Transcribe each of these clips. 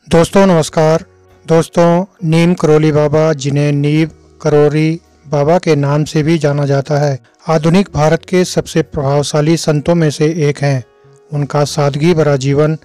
दोस्तों नमस्कार। दोस्तों नीम करोली बाबा, जिन्हें नीम करोली बाबा के नाम से भी जाना जाता है, आधुनिक भारत के सबसे प्रभावशाली संतों में से एक हैं। उनका सादगी भरा जीवन,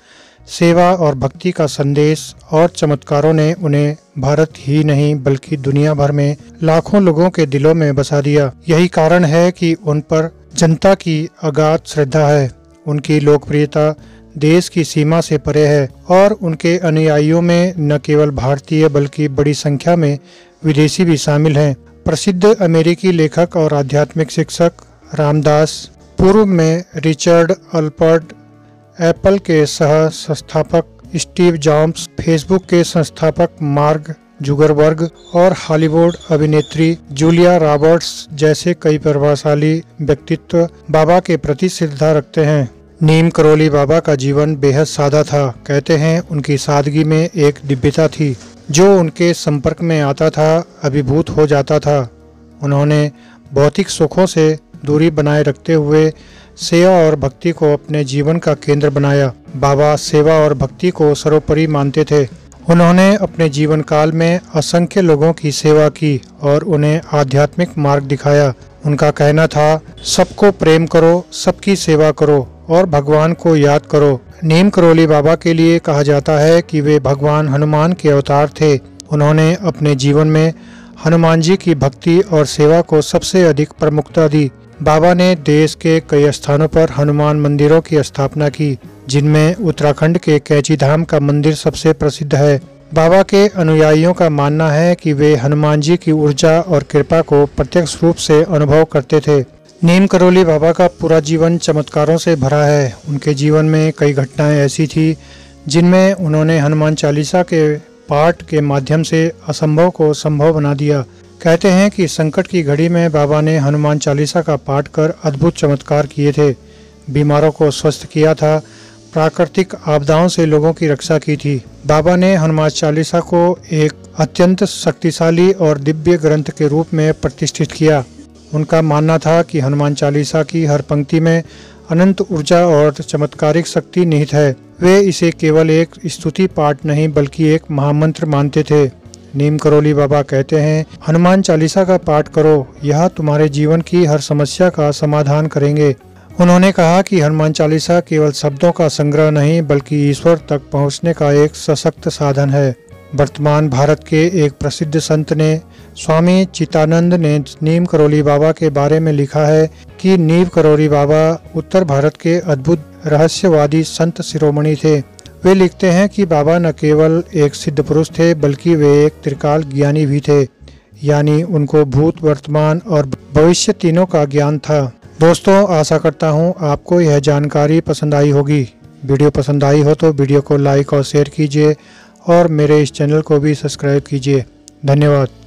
सेवा और भक्ति का संदेश और चमत्कारों ने उन्हें भारत ही नहीं बल्कि दुनिया भर में लाखों लोगों के दिलों में बसा दिया। यही कारण है कि उन पर जनता की अगाध श्रद्धा है। उनकी लोकप्रियता देश की सीमा से परे है और उनके अनुयायियों में न केवल भारतीय बल्कि बड़ी संख्या में विदेशी भी शामिल हैं। प्रसिद्ध अमेरिकी लेखक और आध्यात्मिक शिक्षक रामदास, पूर्व में रिचर्ड अल्पर्ट, एप्पल के सह संस्थापक स्टीव जॉब्स, फेसबुक के संस्थापक मार्क जुकरबर्ग और हॉलीवुड अभिनेत्री जूलिया रॉबर्ट्स जैसे कई प्रभावशाली व्यक्तित्व बाबा के प्रति श्रद्धा रखते हैं। नीम करोली बाबा का जीवन बेहद सादा था। कहते हैं उनकी सादगी में एक दिव्यता थी। जो उनके संपर्क में आता था अभिभूत हो जाता था। उन्होंने भौतिक सुखों से दूरी बनाए रखते हुए सेवा और भक्ति को अपने जीवन का केंद्र बनाया। बाबा सेवा और भक्ति को सर्वोपरि मानते थे। उन्होंने अपने जीवन काल में असंख्य लोगों की सेवा की और उन्हें आध्यात्मिक मार्ग दिखाया। उनका कहना था, सबको प्रेम करो, सबकी सेवा करो और भगवान को याद करो। नीम करोली बाबा के लिए कहा जाता है कि वे भगवान हनुमान के अवतार थे। उन्होंने अपने जीवन में हनुमान जी की भक्ति और सेवा को सबसे अधिक प्रमुखता दी। बाबा ने देश के कई स्थानों पर हनुमान मंदिरों की स्थापना की, जिनमें उत्तराखंड के कैंची धाम का मंदिर सबसे प्रसिद्ध है। बाबा के अनुयायियों का मानना है कि वे हनुमान जी की ऊर्जा और कृपा को प्रत्यक्ष रूप से अनुभव करते थे। नीम करोली बाबा का पूरा जीवन चमत्कारों से भरा है। उनके जीवन में कई घटनाएं ऐसी थी जिनमें उन्होंने हनुमान चालीसा के पाठ के माध्यम से असंभव को संभव बना दिया। कहते हैं कि संकट की घड़ी में बाबा ने हनुमान चालीसा का पाठ कर अद्भुत चमत्कार किए थे। बीमारों को स्वस्थ किया था, प्राकृतिक आपदाओं से लोगों की रक्षा की थी। बाबा ने हनुमान चालीसा को एक अत्यंत शक्तिशाली और दिव्य ग्रंथ के रूप में प्रतिष्ठित किया। उनका मानना था कि हनुमान चालीसा की हर पंक्ति में अनंत ऊर्जा और चमत्कारिक शक्ति निहित है। वे इसे केवल एक स्तुति पाठ नहीं बल्कि एक महामंत्र मानते थे। नीम करोली बाबा कहते हैं, हनुमान चालीसा का पाठ करो, यह तुम्हारे जीवन की हर समस्या का समाधान करेंगे। उन्होंने कहा कि हनुमान चालीसा केवल शब्दों का संग्रह नहीं बल्कि ईश्वर तक पहुंचने का एक सशक्त साधन है। वर्तमान भारत के एक प्रसिद्ध संत ने, स्वामी चितानंद ने नीम करोली बाबा के बारे में लिखा है कि नीम करोली बाबा उत्तर भारत के अद्भुत रहस्यवादी संत शिरोमणि थे। वे लिखते हैं कि बाबा न केवल एक सिद्ध पुरुष थे बल्कि वे एक त्रिकाल ज्ञानी भी थे, यानी उनको भूत, वर्तमान और भविष्य तीनों का ज्ञान था। दोस्तों, आशा करता हूँ आपको यह जानकारी पसंद आई होगी। वीडियो पसंद आई हो तो वीडियो को लाइक और शेयर कीजिए और मेरे इस चैनल को भी सब्सक्राइब कीजिए। धन्यवाद।